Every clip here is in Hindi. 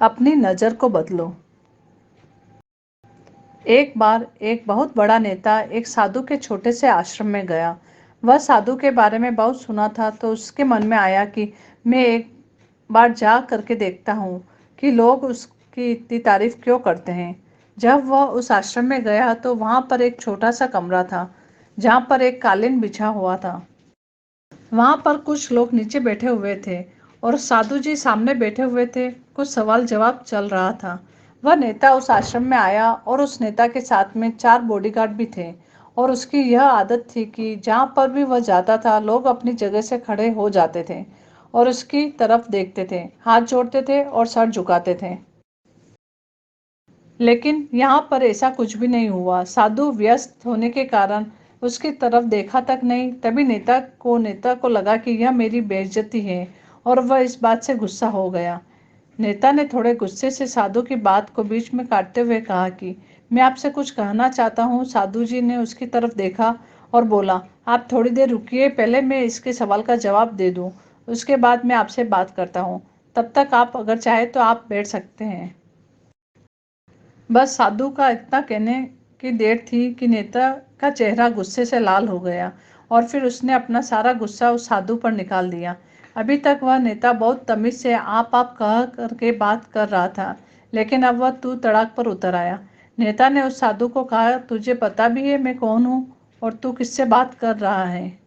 अपनी नज़र को बदलो। एक बार एक बहुत बड़ा नेता एक साधु के छोटे से आश्रम में गया। वह साधु के बारे में बहुत सुना था, तो उसके मन में आया कि मैं एक बार जा करके देखता हूँ कि लोग उसकी इतनी तारीफ क्यों करते हैं। जब वह उस आश्रम में गया तो वहाँ पर एक छोटा सा कमरा था, जहाँ पर एक कालीन बिछा हुआ था। वहाँ पर कुछ लोग नीचे बैठे हुए थे और साधु जी सामने बैठे हुए थे। कुछ सवाल जवाब चल रहा था। वह नेता उस आश्रम में आया और उस नेता के साथ में 4 बॉडीगार्ड भी थे। और उसकी यह आदत थी कि जहाँ पर भी वह जाता था लोग अपनी जगह से खड़े हो जाते थे और उसकी तरफ देखते थे, हाथ जोड़ते थे और सर झुकाते थे। लेकिन यहाँ पर ऐसा कुछ भी नहीं हुआ। साधु व्यस्त होने के कारण उसकी तरफ देखा तक नहीं। तभी नेता को लगा कि यह मेरी बेइज्जती है और वह इस बात से गुस्सा हो गया। नेता ने थोड़े गुस्से से साधु की बात को बीच में काटते हुए कहा कि मैं आपसे कुछ कहना चाहता हूँ। साधु जी ने उसकी तरफ देखा और बोला, आप थोड़ी देर रुकिए, पहले मैं इसके सवाल का जवाब दे दूँ, उसके बाद मैं आपसे बात करता हूँ। तब तक आप अगर चाहे तो आप बैठ सकते हैं। बस साधु का इतना कहने की देर थी कि नेता का चेहरा गुस्से से लाल हो गया और फिर उसने अपना सारा गुस्सा उस साधु पर निकाल दिया। अभी तक वह नेता बहुत तमीज से आप कह करके बात कर रहा था, लेकिन अब वह तू तड़ाक पर उतर आया। नेता ने उस साधु को कहा, तुझे पता भी है मैं कौन हूँ और तू किससे बात कर रहा है?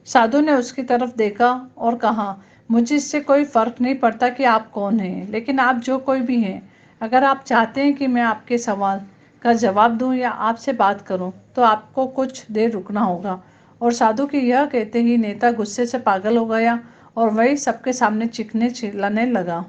साधु ने उसकी तरफ देखा और कहा, मुझे इससे कोई फर्क नहीं पड़ता कि आप कौन हैं, लेकिन आप जो कोई भी हैं, अगर आप चाहते हैं कि मैं आपके सवाल का जवाब दूं या आपसे बात करूं, तो आपको कुछ देर रुकना होगा। और साधु की यह कहते ही नेता गुस्से से पागल हो गया और वही सबके सामने चीखने चिल्लाने लगा,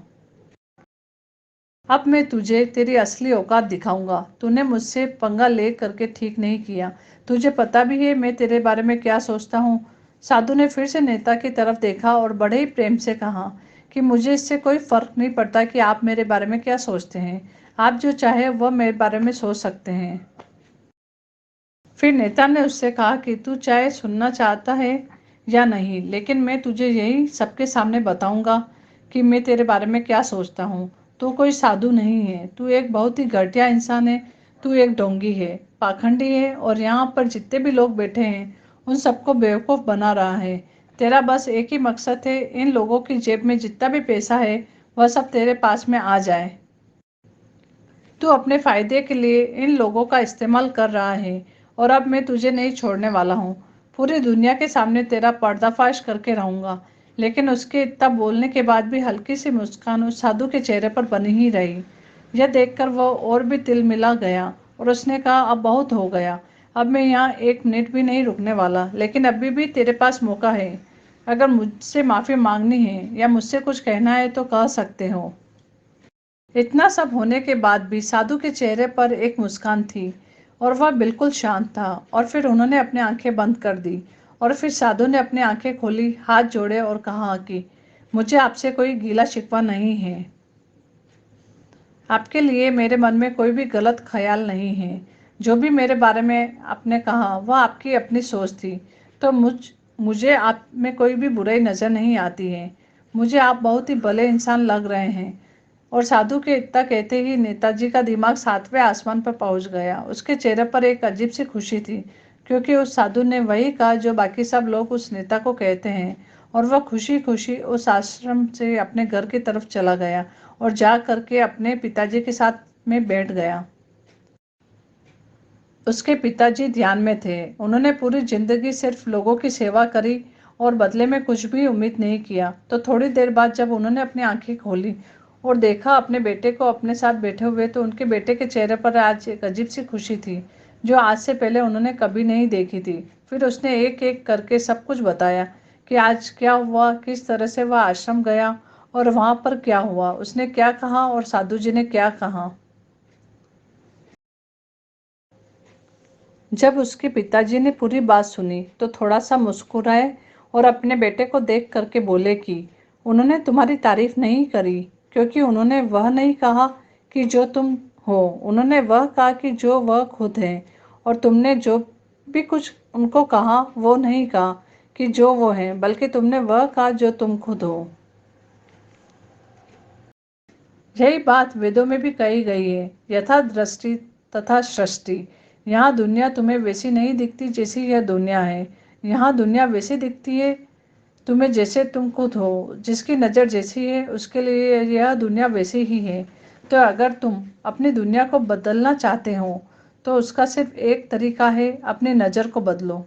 अब मैं तुझे तेरी असली औकात दिखाऊंगा। तूने मुझसे पंगा ले करके ठीक नहीं किया। तुझे पता भी है मैं तेरे बारे में क्या सोचता हूँ? साधु ने फिर से नेता की तरफ देखा और बड़े ही प्रेम से कहा कि मुझे इससे कोई फर्क नहीं पड़ता कि आप मेरे बारे में क्या सोचते हैं। आप जो चाहे वह मेरे बारे में सोच सकते हैं। फिर नेता ने उससे कहा कि तू चाहे सुनना चाहता है या नहीं, लेकिन मैं तुझे यही सबके सामने बताऊंगा कि मैं तेरे बारे में क्या सोचता हूँ। तू कोई साधु नहीं है, तू एक बहुत ही घटिया इंसान है। तू एक ढोंगी है, पाखंडी है और यहाँ पर जितने भी लोग बैठे हैं उन सबको बेवकूफ़ बना रहा है। तेरा बस एक ही मकसद है, इन लोगों की जेब में जितना भी पैसा है वह सब तेरे पास में आ जाए। तू अपने फ़ायदे के लिए इन लोगों का इस्तेमाल कर रहा है और अब मैं तुझे नहीं छोड़ने वाला हूँ। पूरी दुनिया के सामने तेरा पर्दाफाश करके रहूँगा। लेकिन उसके इतना बोलने के बाद भी हल्की सी मुस्कान उस साधु के चेहरे पर बनी ही रही। यह देखकर वह और भी तिलमिला गया और उसने कहा, अब बहुत हो गया। अब मैं यहाँ एक मिनट भी नहीं रुकने वाला, लेकिन अभी भी तेरे पास मौका है। अगर मुझसे माफ़ी मांगनी है या मुझसे कुछ कहना है तो कह सकते हो। इतना सब होने के बाद भी साधु के चेहरे पर एक मुस्कान थी और वह बिल्कुल शांत था। और फिर उन्होंने अपनी आंखें बंद कर दी और फिर साधु ने अपनी आंखें खोली, हाथ जोड़े और कहा कि मुझे आपसे कोई गीला शिकवा नहीं है। आपके लिए मेरे मन में कोई भी गलत ख्याल नहीं है। जो भी मेरे बारे में आपने कहा वह आपकी अपनी सोच थी। तो मुझे आप में कोई भी बुराई नज़र नहीं आती है। मुझे आप बहुत ही भले इंसान लग रहे हैं। और साधु के इतना कहते ही नेताजी का दिमाग 7वें आसमान पर पहुंच गया। उसके चेहरे पर एक अजीब सी खुशी थी, क्योंकि उस साधु ने वही कहा जो बाकी सब लोग उस नेता को कहते हैं। और वह खुशी खुशी उस आश्रम से अपने घर की तरफ चला गया और जा करके अपने पिताजी के साथ में बैठ गया। उसके पिताजी ध्यान में थे। उन्होंने पूरी जिंदगी सिर्फ लोगों की सेवा करी और बदले में कुछ भी उम्मीद नहीं किया। तो थोड़ी देर बाद जब उन्होंने अपनी आंखें खोली और देखा अपने बेटे को अपने साथ बैठे हुए, तो उनके बेटे के चेहरे पर आज एक अजीब सी खुशी थी जो आज से पहले उन्होंने कभी नहीं देखी थी। फिर उसने एक एक करके सब कुछ बताया कि आज क्या हुआ, किस तरह से वह आश्रम गया और वहाँ पर क्या हुआ, उसने क्या कहा और साधु जी ने क्या कहा। जब उसके पिताजी ने पूरी बात सुनी तो थोड़ा सा मुस्कुराए और अपने बेटे को देख करके बोले कि उन्होंने तुम्हारी तारीफ नहीं करी, क्योंकि उन्होंने वह नहीं कहा कि जो तुम हो, उन्होंने वह कहा कि जो वह खुद है। और तुमने जो भी कुछ उनको कहा वो नहीं कहा कि जो वो हैं, बल्कि तुमने वह कहा जो तुम खुद हो। यही बात वेदों में भी कही गई है, यथा दृष्टि तथा सृष्टि। यहाँ दुनिया तुम्हें वैसी नहीं दिखती जैसी यह दुनिया है। यहाँ दुनिया वैसी दिखती है तुम्हें जैसे तुम खुद हो। जिसकी नज़र जैसी है उसके लिए यह दुनिया वैसी ही है। तो अगर तुम अपनी दुनिया को बदलना चाहते हो तो उसका सिर्फ एक तरीका है, अपनी नज़र को बदलो।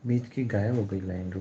बीच की गायब हो गई लाइन।